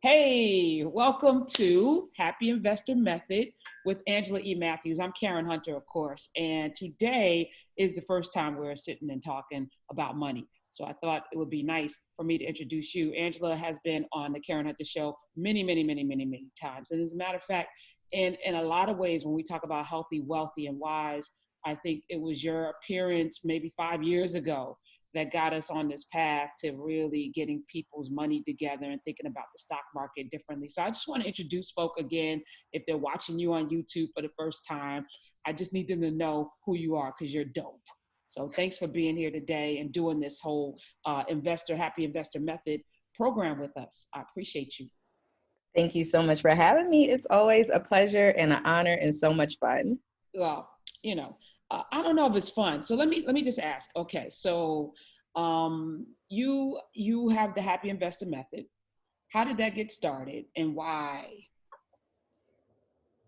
Hey, welcome to Happy Investor Method with Angela E. Matthews. I'm Karen Hunter, of course, and today is the first time we're sitting and talking about money. So I thought it would be nice for me to introduce you. Angela has been on the Karen Hunter Show many times. And as a matter of fact, in a lot of ways, when we talk about healthy, wealthy, and wise, I think it was your appearance maybe 5 years ago that got us on this path to really getting people's money together and thinking about the stock market differently. So I just want to introduce folk again. If they're watching you on YouTube for the first time, I just need them to know who you are because you're dope. So thanks for being here today and doing this whole Happy Investor Method program with us. I appreciate you. Thank you so much for having me. It's always a pleasure and an honor and so much fun. Well, I don't know if it's fun. So let me just ask. Okay, so you have the Happy Investor Method. How did that get started and why?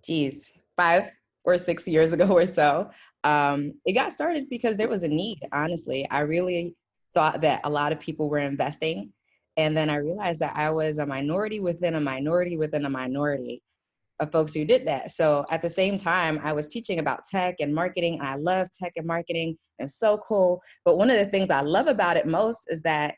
Geez, 5 or 6 years ago or so. It got started because there was a need, honestly. I really thought that a lot of people were investing. And then I realized that I was a minority within a minority within a minority of folks who did that. So at the same time, I was teaching about tech and marketing. And I love tech and marketing. It's so cool. But one of the things I love about it most is that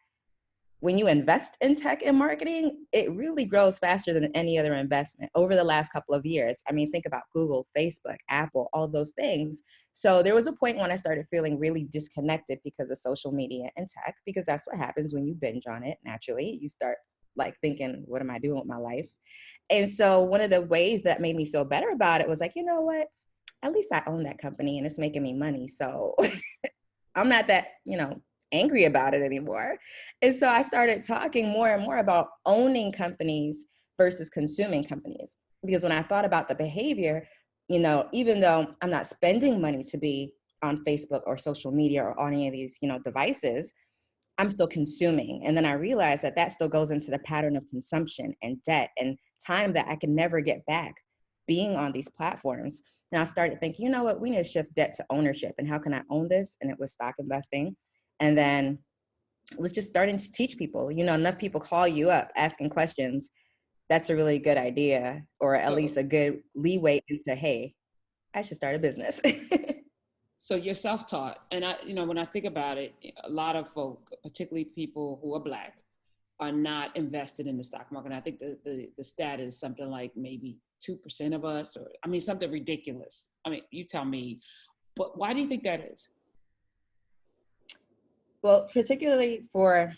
when you invest in tech and marketing, it really grows faster than any other investment over the last couple of years. I mean, think about Google, Facebook, Apple, all those things. So there was a point when I started feeling really disconnected because of social media and tech, because that's what happens when you binge on it. Naturally, you start like thinking, what am I doing with my life? And so one of the ways that made me feel better about it was like, you know what? At least I own that company and it's making me money. So I'm not that, angry about it anymore. And so I started talking more and more about owning companies versus consuming companies. Because when I thought about the behavior, even though I'm not spending money to be on Facebook or social media or on any of these, devices, I'm still consuming. And then I realized that that still goes into the pattern of consumption and debt and time that I can never get back being on these platforms. And I started thinking, you know what, we need to shift debt to ownership. And how can I own this? And it was stock investing. And then it was just starting to teach people, enough people call you up asking questions. That's a really good idea, or at least a good leeway into, hey, I should start a business. So you're self-taught, and when I think about it, a lot of folk, particularly people who are Black, are not invested in the stock market. And I think the stat is something like maybe 2% of us, or I mean something ridiculous. I mean, you tell me. But why do you think that is? Well, particularly for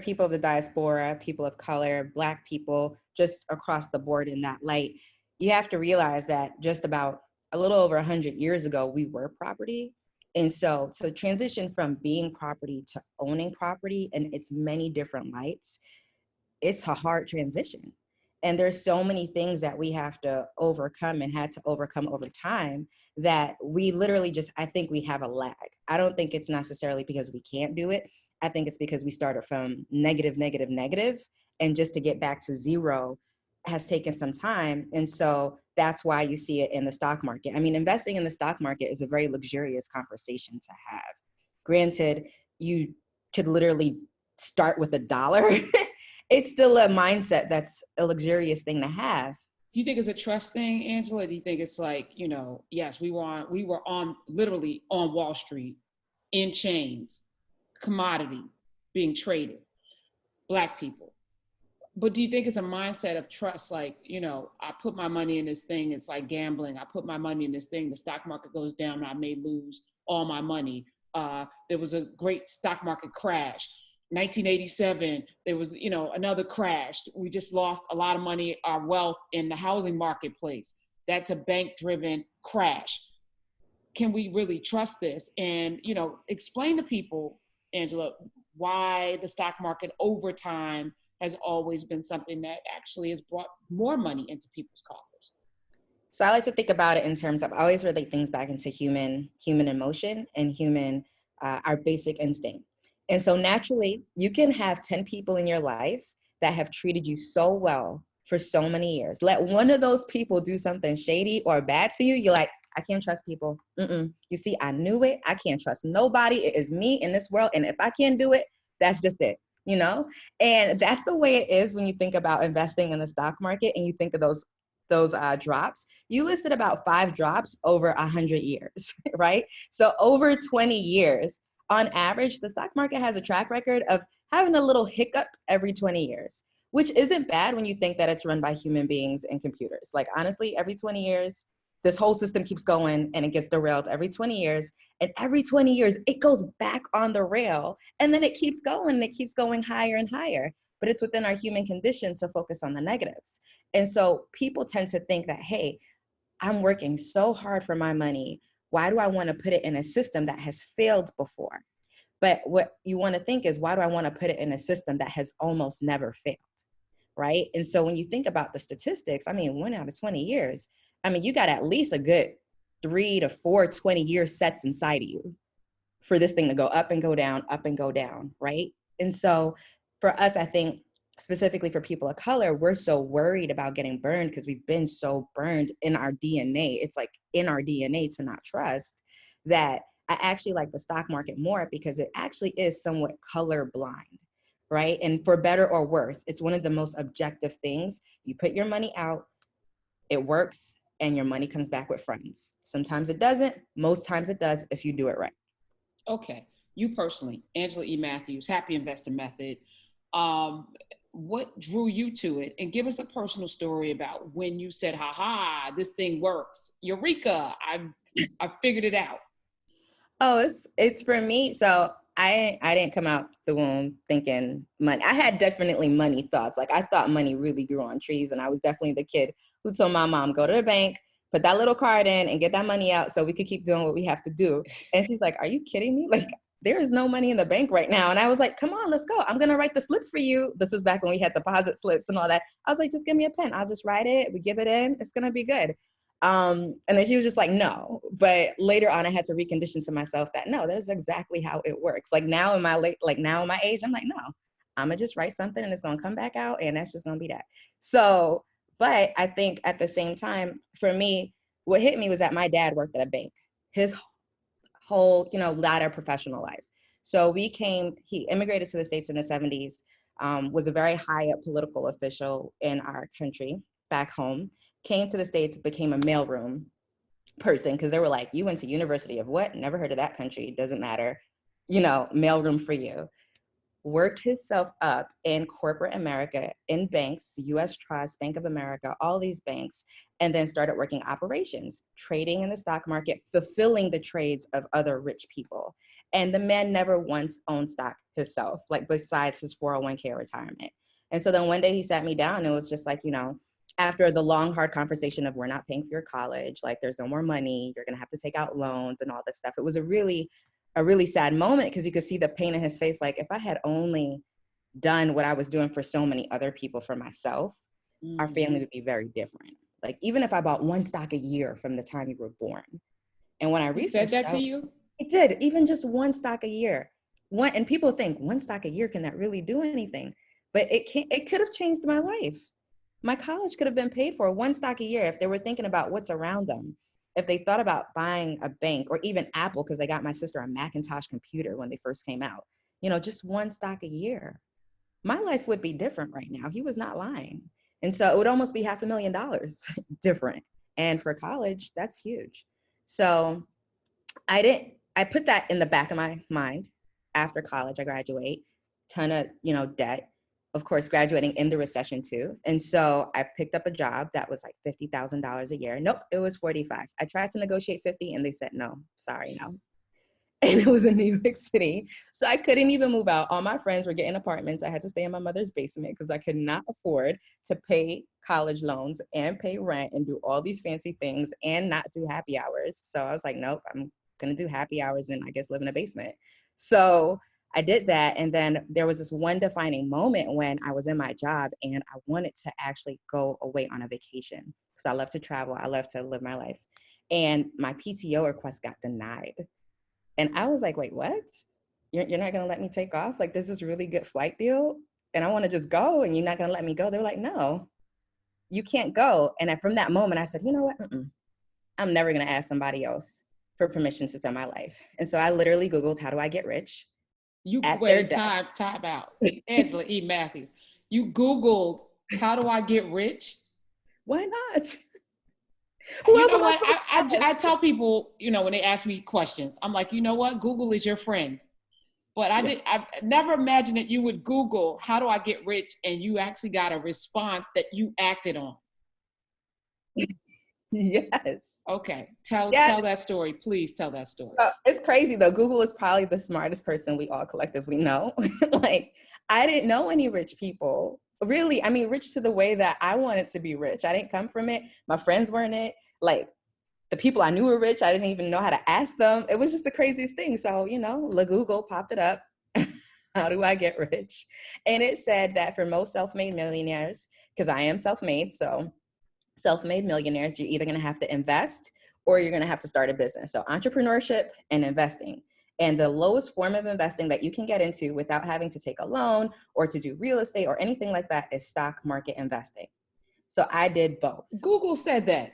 people of the diaspora, people of color, Black people, just across the board in that light, you have to realize that just about a little over 100 years ago, we were property. And so to transition from being property to owning property in its many different lights, it's a hard transition. And there's so many things that we have to overcome and had to overcome over time that we literally just, I think we have a lag. I don't think it's necessarily because we can't do it. I think it's because we started from negative, negative, negative. And just to get back to zero has taken some time. And so that's why you see it in the stock market. I mean, investing in the stock market is a very luxurious conversation to have. Granted, you could literally start with $1. It's still a mindset that's a luxurious thing to have. Do you think it's a trust thing, Angela? Do you think it's like, yes, we were on literally on Wall Street in chains, commodity being traded, Black people. But do you think it's a mindset of trust? Like, I put my money in this thing. It's like gambling. I put my money in this thing. The stock market goes down. I may lose all my money. There was a great stock market crash. 1987, there was, another crash. We just lost a lot of money, our wealth in the housing marketplace. That's a bank-driven crash. Can we really trust this? And, explain to people, Angela, why the stock market over time has always been something that actually has brought more money into people's coffers. So I like to think about it in terms of, I always relate things back into human emotion and our basic instinct. And so naturally, you can have 10 people in your life that have treated you so well for so many years. Let one of those people do something shady or bad to you, you're like, I can't trust people. You see, I knew it. I can't trust nobody. It is me in this world. And if I can't do it, that's just it. you know? And that's the way it is when you think about investing in the stock market and you think of those drops. You listed about 5 drops over 100 years, right? So over 20 years, on average, the stock market has a track record of having a little hiccup every 20 years, which isn't bad when you think that it's run by human beings and computers. Like honestly, every 20 years, this whole system keeps going and it gets derailed every 20 years. And every 20 years, it goes back on the rail and then it keeps going and it keeps going higher and higher. But it's within our human condition to focus on the negatives. And so people tend to think that, hey, I'm working so hard for my money. Why do I want to put it in a system that has failed before? But what you want to think is, why do I want to put it in a system that has almost never failed? Right. And so when you think about the statistics, I mean, 1 out of 20 years, I mean, you got at least a good 3 to 4 20-year sets inside of you for this thing to go up and go down, up and go down. Right. And so for us, I think specifically for people of color, we're so worried about getting burned because we've been so burned in our DNA. It's like in our DNA to not trust, that I actually like the stock market more because it actually is somewhat color blind, right? And for better or worse, it's one of the most objective things. You put your money out, it works, and your money comes back with friends. Sometimes it doesn't, most times it does if you do it right. Okay. You personally, Angela E. Matthews, Happy Investor Method. Um, what drew you to it? And give us a personal story about when you said, ha ha, this thing works. Eureka, I figured it out. Oh, it's for me. So I didn't come out the womb thinking money. I had definitely money thoughts. Like I thought money really grew on trees, and I was definitely the kid who told my mom, go to the bank, put that little card in and get that money out so we could keep doing what we have to do. And she's like, are you kidding me? Like there is no money in the bank right now. And I was like, come on, let's go. I'm going to write the slip for you. This was back when we had deposit slips and all that. I was like, just give me a pen. I'll just write it. We give it in. It's going to be good. And then she was just like, no. But later on, I had to recondition to myself that no, that's exactly how it works. Like now in my now in my age, I'm like, no, I'm gonna just write something and it's gonna come back out and that's just gonna be that. So, but I think at the same time, for me, what hit me was that my dad worked at a bank his whole, latter professional life. So he immigrated to the States in the 70s, was a very high up political official in our country back home, came to the States, became a mailroom person because they were like, you went to University of what? Never heard of that country. Doesn't matter. Mailroom for you. Worked himself up in corporate America, in banks, US Trust, Bank of America, all these banks, and then started working operations, trading in the stock market, fulfilling the trades of other rich people. And the man never once owned stock himself, like besides his 401k retirement. And so then one day he sat me down and it was just like, after the long, hard conversation of we're not paying for your college, like there's no more money, you're gonna have to take out loans and all this stuff. It was a really sad moment because you could see the pain in his face. Like if I had only done what I was doing for so many other people for myself, our family would be very different. Like even if I bought one stock a year from the time you were born. And when I researched said that to you? It did, even just one stock a year. And people think one stock a year, can that really do anything? But it could have changed my life. My college could have been paid for one stock a year if they were thinking about what's around them. If they thought about buying a bank or even Apple, because they got my sister a Macintosh computer when they first came out, just one stock a year, my life would be different right now. He was not lying. And so it would almost be $500,000 different. And for college, that's huge. So I put that in the back of my mind. After college, I graduate, ton of, debt, of course, graduating in the recession too. And so I picked up a job that was like $50,000 a year. Nope, it was 45. I tried to negotiate 50 and they said, no, sorry, no. And it was in New York City. So I couldn't even move out. All my friends were getting apartments. I had to stay in my mother's basement because I could not afford to pay college loans and pay rent and do all these fancy things and not do happy hours. So I was like, nope, I'm going to do happy hours and I guess live in a basement. So I did that. And then there was this one defining moment when I was in my job and I wanted to actually go away on a vacation because I love to travel. I love to live my life. And my PTO request got denied. And I was like, wait, what? You're not going to let me take off? Like, this is really good flight deal. And I want to just go and you're not going to let me go. They were like, no, you can't go. And from that moment, I said, you know what? I'm never going to ask somebody else for permission to spend my life. And so I literally Googled, how do I get rich? You at their wait, desk. time out. Angela E. Matthews. You Googled, how do I get rich? Why not? Who You else know am I what? supposed to ask? I tell people, when they ask me questions, I'm like, you know what? Google is your friend. But Yeah. I never imagined that you would Google, how do I get rich? And you actually got a response that you acted on. Yes. Okay. Yeah. Tell that story. Please tell that story. It's crazy though. Google is probably the smartest person we all collectively know. Like, I didn't know any rich people. Really, I mean, rich to the way that I wanted to be rich. I didn't come from it. My friends weren't it. Like, the people I knew were rich, I didn't even know how to ask them. It was just the craziest thing. So, Google popped it up. How do I get rich? And it said that for most self-made millionaires, because I am self-made, so self-made millionaires, you're either going to have to invest or you're going to have to start a business. So entrepreneurship and investing. And the lowest form of investing that you can get into without having to take a loan or to do real estate or anything like that is stock market investing. So I did both. Google said that.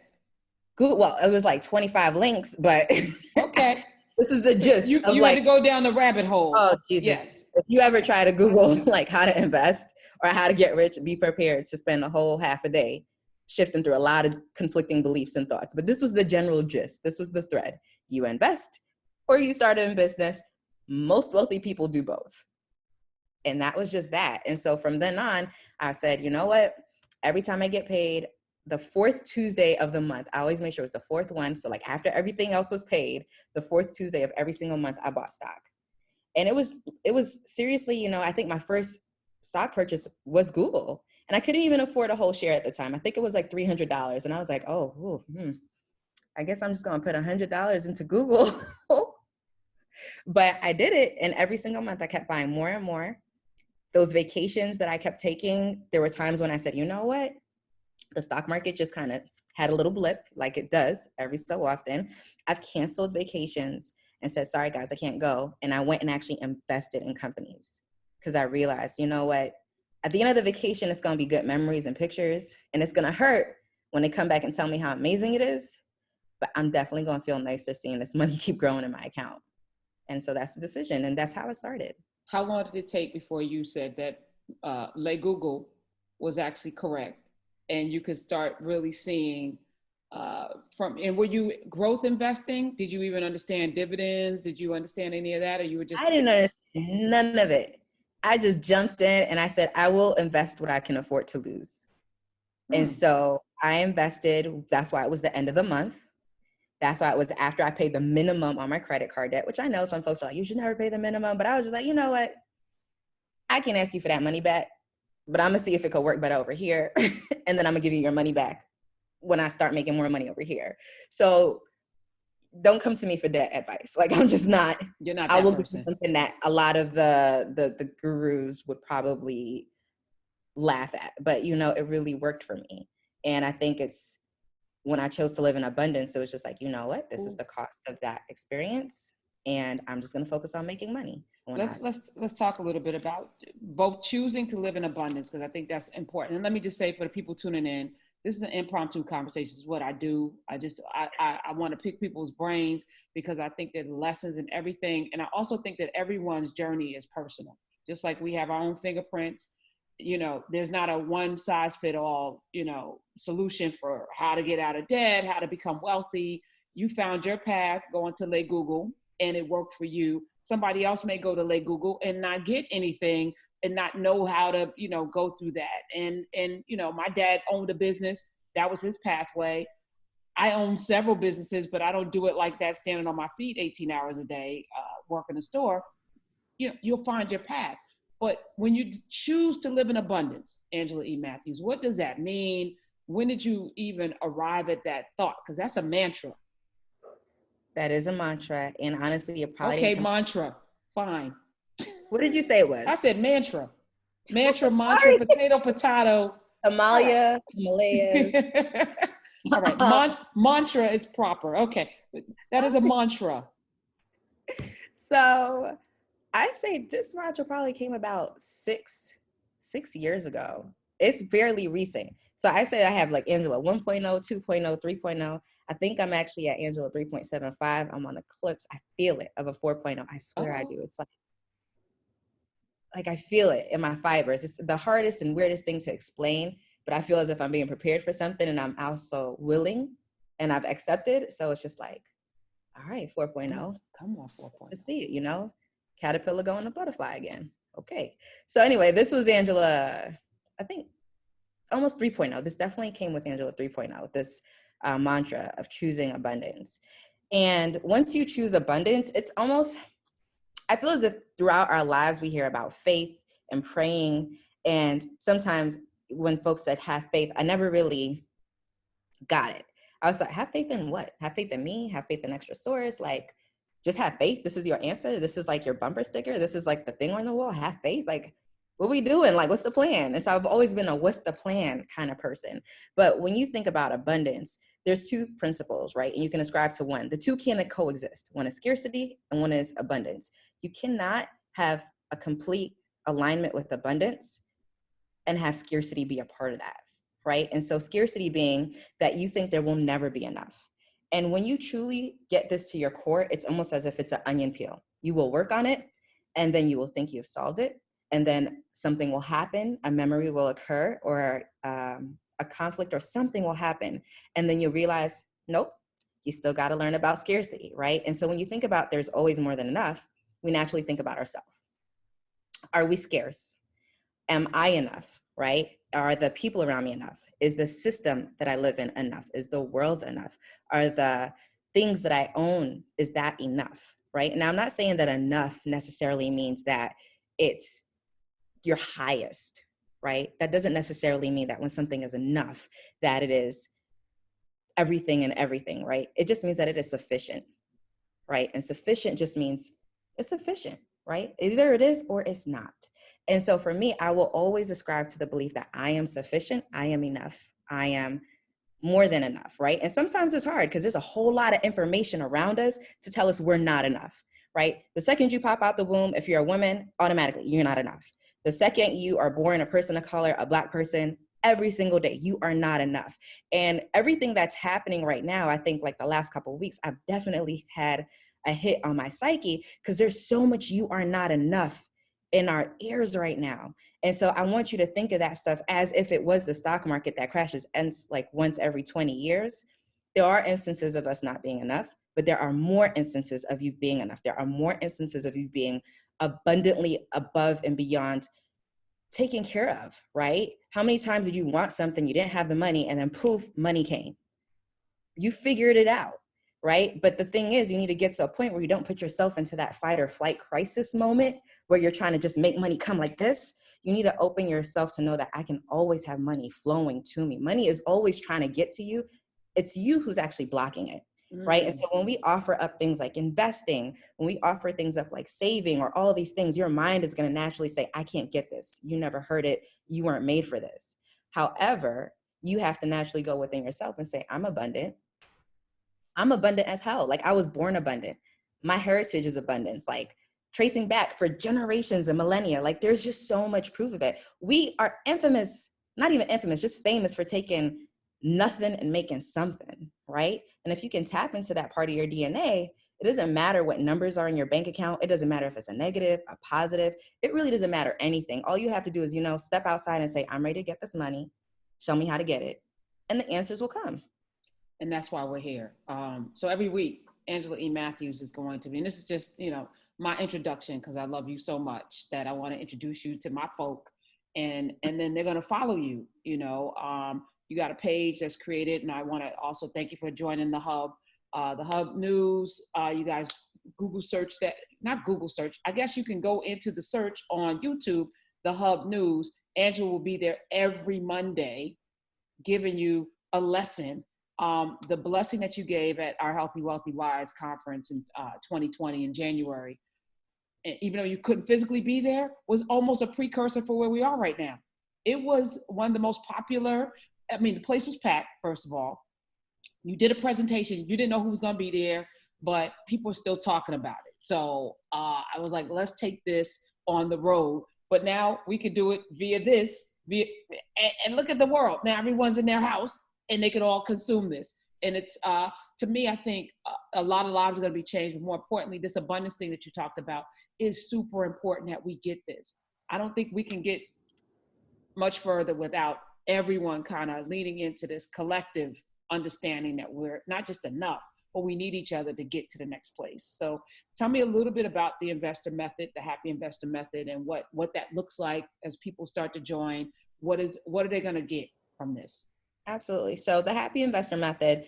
Google, well, it was like 25 links, but Okay. this is the So gist of you had to go down the rabbit hole. Oh, Jesus. Yes. If you ever try to Google like how to invest or how to get rich, be prepared to spend a whole half a day shifting through a lot of conflicting beliefs and thoughts. But this was the general gist. This was the thread. You invest or you start a business. Most wealthy people do both. And that was just that. And so from then on, I said, you know what? Every time I get paid, the fourth Tuesday of the month, I always make sure it was the fourth one. So like after everything else was paid, the fourth Tuesday of every single month, I bought stock. And it was seriously, I think my first stock purchase was Google. And I couldn't even afford a whole share at the time. I think it was like $300. And I was like, I guess I'm just going to put $100 into Google. But I did it. And every single month I kept buying more and more. Those vacations that I kept taking, there were times when I said, you know what? The stock market just kind of had a little blip like it does every so often. I've canceled vacations and said, sorry guys, I can't go. And I went and actually invested in companies because I realized, you know what? At the end of the vacation, it's going to be good memories and pictures. And it's going to hurt when they come back and tell me how amazing it is. But I'm definitely going to feel nicer seeing this money keep growing in my account. And so that's the decision. And that's how it started. How long did it take before you said that Le Google was actually correct and you could start really seeing and were you growth investing? Did you even understand dividends? Did you understand any of that? Or you were just... I didn't understand none of it. I just jumped in and I said, I will invest what I can afford to lose. And so I invested. That's why it was the end of the month. That's why it was after I paid the minimum on my credit card debt, which I know some folks are like, you should never pay the minimum. But I was just like, you know what? I can ask you for that money back, but I'm going to see if it could work better over here. And then I'm going to give you your money back when I start making more money over here. So don't come to me for debt advice. Like, I'm just not. You're not that I will person. give you something that a lot of the gurus would probably laugh at. But, it really worked for me. And I think it's when I chose to live in abundance, it was just like, you know what? This is the cost of that experience. And I'm just going to focus on making money. Let's talk a little bit about both choosing to live in abundance, because I think that's important. And let me just say for the people tuning in, this is an impromptu conversation. This is what I do. I want to pick people's brains because I think that lessons and everything. And I also think that everyone's journey is personal. Just like we have our own fingerprints, there's not a one size fit all, solution for how to get out of debt, how to become wealthy. You found your path going to Le Google and it worked for you. Somebody else may go to Le Google and not get anything and not know how to, go through that. And my dad owned a business. That was his pathway. I own several businesses, but I don't do it like that, standing on my feet 18 hours a day, working a store. You'll find your path. But when you choose to live in abundance, Angela E. Matthews, what does that mean? When did you even arrive at that thought? Because that's a mantra. That is a mantra. And honestly, you're probably... Okay, mantra. Fine. What did you say it was? I said mantra. Mantra, potato. Himalaya, Himalaya. All right, mantra is proper. Okay, that is a mantra. So I say this mantra probably came about six years ago. It's fairly recent. So I say I have like Angela 1.0, 2.0, 3.0. I think I'm actually at Angela 3.75. I'm on the clips. I feel it of a 4.0. I swear I do. It's like like I feel it in my fibers. It's the hardest and weirdest thing to explain, but I feel as if I'm being prepared for something and I'm also willing and I've accepted. So it's just like, all right, 4.0. Come on, 4.0. Let's see it, you know, caterpillar going to butterfly again. Okay. So anyway, this was Angela, I think almost 3.0. This definitely came with Angela 3.0, this mantra of choosing abundance. And once you choose abundance, it's almost, I feel as if throughout our lives, we hear about faith and praying. And sometimes when folks said have faith, I never really got it. I was like, have faith in what? Have faith in me? Have faith in extra source? Like, just have faith. This is your answer. This is like your bumper sticker. This is like the thing on the wall. Have faith. Like, what we doing? Like, what's the plan? And so I've always been a what's the plan kind of person. But when you think about abundance, there's two principles, right? And you can ascribe to one. The two can coexist. One is scarcity and one is abundance. You cannot have a complete alignment with abundance and have scarcity be a part of that, right? And so scarcity being that you think there will never be enough. And when you truly get this to your core, it's almost as if it's an onion peel. You will work on it, and then you will think you've solved it. And then something will happen, a memory will occur, or a conflict or something will happen. And then you realize, nope, you still got to learn about scarcity, right? And so when you think about there's always more than enough, we naturally think about ourselves. Are we scarce? Am I enough, right? Are the people around me enough? Is the system that I live in enough? Is the world enough? Are the things that I own, is that enough, right? Now, I'm not saying that enough necessarily means that it's your highest, right? That doesn't necessarily mean that when something is enough, that it is everything and everything, right? It just means that it is sufficient, right? And sufficient just means it's sufficient, right? Either it is or it's not. And so for me, I will always ascribe to the belief that I am sufficient, I am enough, I am more than enough, right? And sometimes it's hard because there's a whole lot of information around us to tell us we're not enough, right? The second you pop out the womb, if you're a woman, automatically you're not enough. The second you are born a person of color, a Black person, every single day, you are not enough. And everything that's happening right now, I think like the last couple of weeks, I've definitely had a hit on my psyche because there's so much you are not enough in our ears right now. And so I want you to think of that stuff as if it was the stock market that crashes and like once every 20 years. There are instances of us not being enough, but there are more instances of you being enough. There are more instances of you being abundantly above and beyond taken care of, right? How many times did you want something, you didn't have the money, and then poof, money came? You figured it out, right? But the thing is, you need to get to a point where you don't put yourself into that fight or flight crisis moment where you're trying to just make money come like this. You need to open yourself to know that I can always have money flowing to me. Money is always trying to get to you. It's you who's actually blocking it, right? And so when we offer up things like investing, when we offer things up like saving or all these things, your mind is going to naturally say, I can't get this. You never heard it. You weren't made for this. However, you have to naturally go within yourself and say, I'm abundant. I'm abundant as hell. Like I was born abundant. My heritage is abundance. Like tracing back for generations and millennia. Like there's just so much proof of it. We are infamous, not even infamous, just famous for taking nothing and making something, right? And if you can tap into that part of your DNA, it doesn't matter what numbers are in your bank account. It doesn't matter if it's a negative, a positive. It really doesn't matter anything. All you have to do is, step outside and say, I'm ready to get this money. Show me how to get it. And the answers will come. And that's why we're here. So every week, Angela E. Matthews is going to be, and this is just, my introduction, because I love you so much that I want to introduce you to my folk, and then they're going to follow you. You got a page that's created, and I want to also thank you for joining the Hub. The Hub News, you guys Google search that, not Google search, I guess you can go into the search on YouTube, the Hub News. Angela will be there every Monday giving you a lesson. The blessing that you gave at our Healthy, Wealthy, Wise conference in 2020 in January, and even though you couldn't physically be there, was almost a precursor for where we are right now. It was one of the most popular. The place was packed, first of all. You did a presentation. You didn't know who was going to be there, but people are still talking about it. So I was like, let's take this on the road. But now we could do it and look at the world. Now everyone's in their house and they can all consume this. And it's, to me, I think a lot of lives are going to be changed. But more importantly, this abundance thing that you talked about is super important that we get this. I don't think we can get much further without everyone kind of leaning into this collective understanding that we're not just enough, but we need each other to get to the next place. So tell me a little bit about the investor method, the happy investor method, and what that looks like as people start to join. What are they going to get from this? Absolutely. So the happy investor method,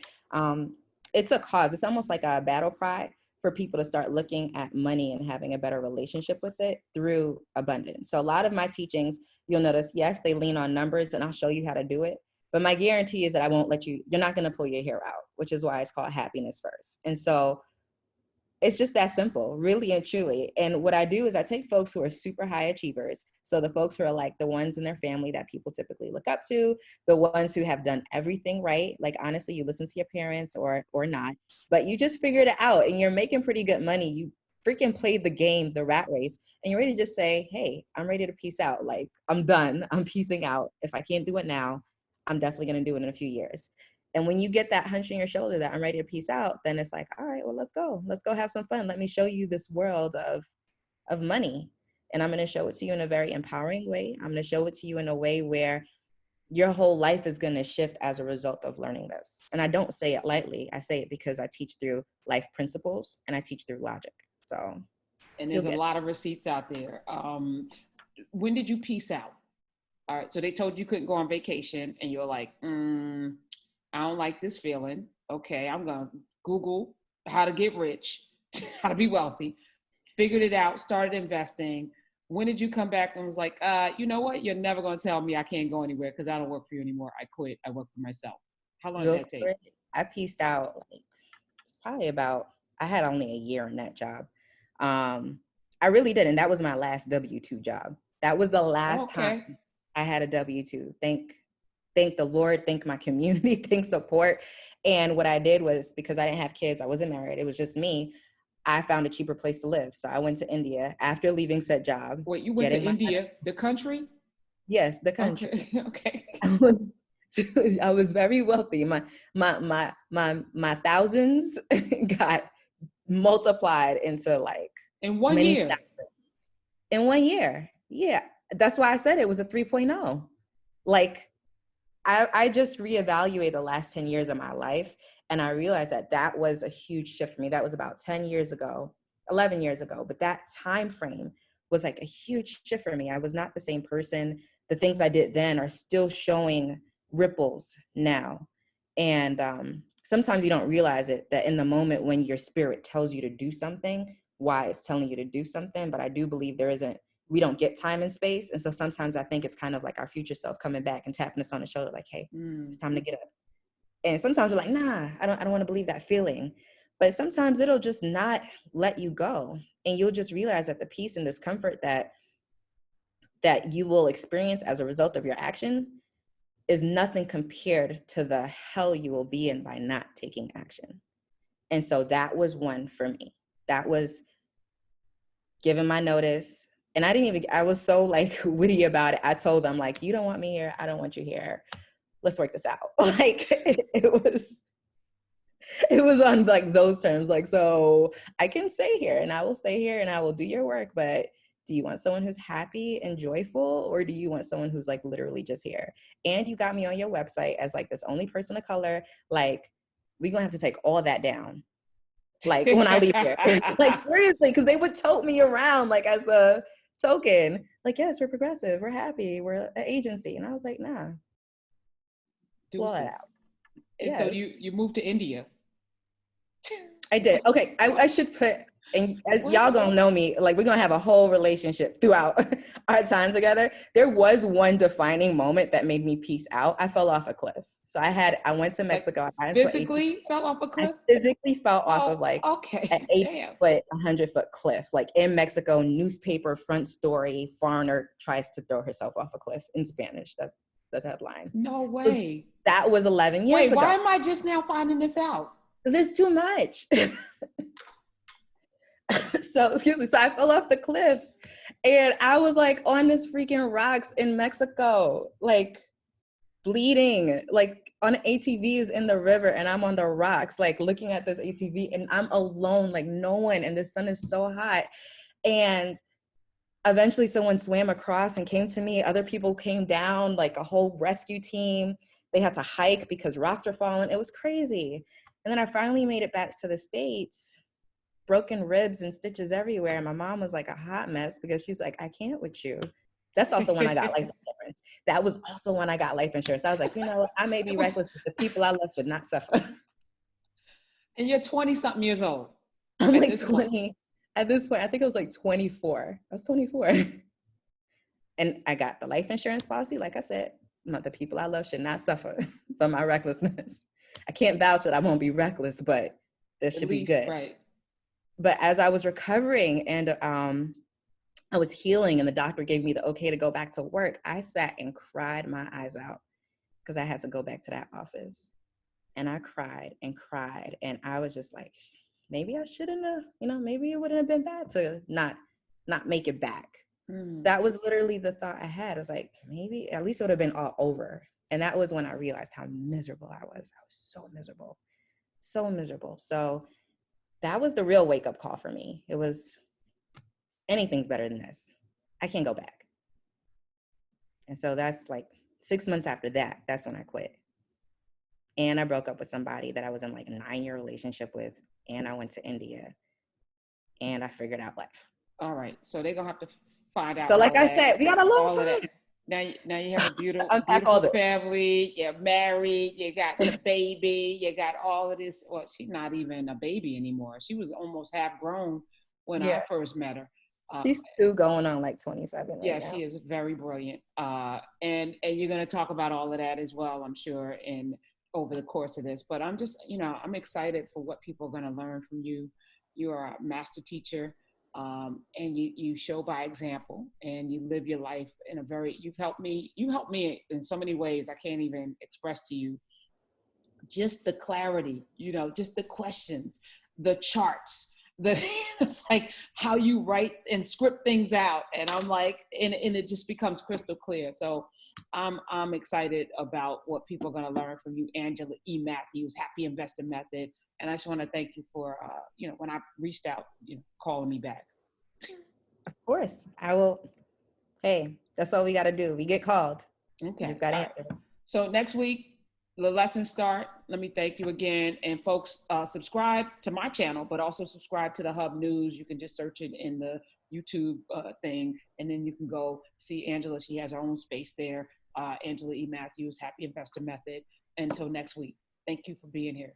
it's a cause. It's almost like a battle cry for people to start looking at money and having a better relationship with it through abundance. So a lot of my teachings, you'll notice, yes, they lean on numbers, and I'll show you how to do it. But my guarantee is that I won't you're not going to pull your hair out, which is why it's called happiness first. And so it's just that simple, really and truly. And what I do is I take folks who are super high achievers. So the folks who are like the ones in their family that people typically look up to, the ones who have done everything right. Like, honestly, you listen to your parents or not, but you just figured it out and you're making pretty good money. You freaking played the game, the rat race, and you're ready to just say, hey, I'm ready to peace out. Like, I'm done. I'm peacing out. If I can't do it now, I'm definitely going to do it in a few years. And when you get that hunch in your shoulder that I'm ready to peace out, then it's like, all right, well, let's go. Let's go have some fun. Let me show you this world of money. And I'm going to show it to you in a very empowering way. I'm going to show it to you in a way where your whole life is going to shift as a result of learning this. And I don't say it lightly. I say it because I teach through life principles and I teach through logic. So, and there's a lot of receipts out there. When did you peace out? All right, so they told you couldn't go on vacation, and you're like, I don't like this feeling. Okay, I'm gonna Google how to get rich, how to be wealthy. Figured it out, started investing. When did you come back and was like, you know what? You're never gonna tell me I can't go anywhere because I don't work for you anymore. I quit. I work for myself. How long did that take? I pieced out like it's probably about. I had only a year in that job. I really didn't. That was my last W-2 job. That was the last time I had a W-2. Thank the Lord, thank my community, thank support. And what I did was, because I didn't have kids, I wasn't married, it was just me, I found a cheaper place to live. So I went to India after leaving said job. Wait, you went to India, the country? Yes, the country. Okay. I was very wealthy. My thousands got multiplied into like in 1 year. In 1 year. Yeah. That's why I said it was a 3.0. Like, I just reevaluated the last 10 years of my life, and I realized that was a huge shift for me. That was about 10 years ago, 11 years ago, but that time frame was like a huge shift for me. I was not the same person. The things I did then are still showing ripples now. And sometimes you don't realize it, that in the moment when your spirit tells you to do something, why it's telling you to do something. But I do believe we don't get time and space. And so sometimes I think it's kind of like our future self coming back and tapping us on the shoulder, like, hey, it's time to get up. And sometimes you're like, nah, I don't want to believe that feeling. But sometimes it'll just not let you go. And you'll just realize that the peace and discomfort that you will experience as a result of your action is nothing compared to the hell you will be in by not taking action. And so that was one for me. That was giving my notice. And I was so like witty about it. I told them like, you don't want me here. I don't want you here. Let's work this out. Like it was on like those terms. Like, so I can stay here and I will stay here and I will do your work. But do you want someone who's happy and joyful, or do you want someone who's like literally just here? And you got me on your website as like this only person of color. Like, we're going to have to take all that down. Like when I leave here, like seriously, because they would tote me around like as the token, like, yes, we're progressive, we're happy, we're an agency. And I was like, nah. Pull that out. And yes. So you moved to India. I did. Okay, I should put, and as y'all gonna know me, like we're gonna have a whole relationship throughout our time together. There was one defining moment that made me peace out. I fell off a cliff. So I went to Mexico. Like physically fell off a cliff? I physically fell off of like an 8-foot, 100-foot cliff. Like in Mexico, newspaper front story, foreigner tries to throw herself off a cliff in Spanish. That's the headline. No way. So that was 11 years ago. Why am I just now finding this out? Because there's too much. So I fell off the cliff and I was like on this freaking rocks in Mexico, like bleeding, like on ATVs in the river, and I'm on the rocks, like looking at this ATV, and I'm alone, like no one, and the sun is so hot. And eventually someone swam across and came to me. Other people came down, like a whole rescue team. They had to hike because rocks were falling. It was crazy. And then I finally made it back to the States, broken ribs and stitches everywhere. And my mom was like a hot mess because she's like, I can't with you. That's also when I got life insurance. That was also when I got life insurance. I was like, you know what? I may be reckless, but the people I love should not suffer. And you're 20 something years old. I'm at like this 20. point. At this point, I think it was like 24. I was 24. And I got the life insurance policy. Like I said, the people I love should not suffer from my recklessness. I can't vouch that I won't be reckless, but this should be good. Right. But as I was recovering and I was healing and the doctor gave me the okay to go back to work, I sat and cried my eyes out because I had to go back to that office. And I cried and cried. And I was just like, maybe I shouldn't have, maybe it wouldn't have been bad to not make it back. That was literally the thought I had. I was like, maybe at least it would have been all over. And that was when I realized how miserable I was. I was so miserable, so miserable. So that was the real wake up call for me. It was, anything's better than this. I can't go back. And so that's like 6 months after that, that's when I quit. And I broke up with somebody that I was in like a 9-year relationship with. And I went to India and I figured out life. All right. So they're going to have to find out. So like I said, we got a long time. Now you have a beautiful family. You're married. You got the baby. You got all of this. Well, she's not even a baby anymore. She was almost half grown when I first met her. She's still going on like 27 right now. She is very brilliant. And you're going to talk about all of that as well, I'm sure, over the course of this. But I'm just, I'm excited for what people are going to learn from you. You are a master teacher. And you show by example and you live your life in you helped me in so many ways I can't even express to you. Just the clarity, just the questions, the charts, it's like how you write and script things out. And I'm like, and it just becomes crystal clear. So I'm excited about what people are going to learn from you, Angela E. Matthews, Happy Investor Method. And I just want to thank you for, when I reached out, calling me back. Of course, I will. Hey, that's all we got to do. We get called. Okay. You just got to answer. So next week, the lessons start. Let me thank you again. And folks, subscribe to my channel, but also subscribe to the Hub News. You can just search it in the YouTube thing. And then you can go see Angela. She has her own space there. Angela E. Matthews, Happy Investor Method. Until next week. Thank you for being here.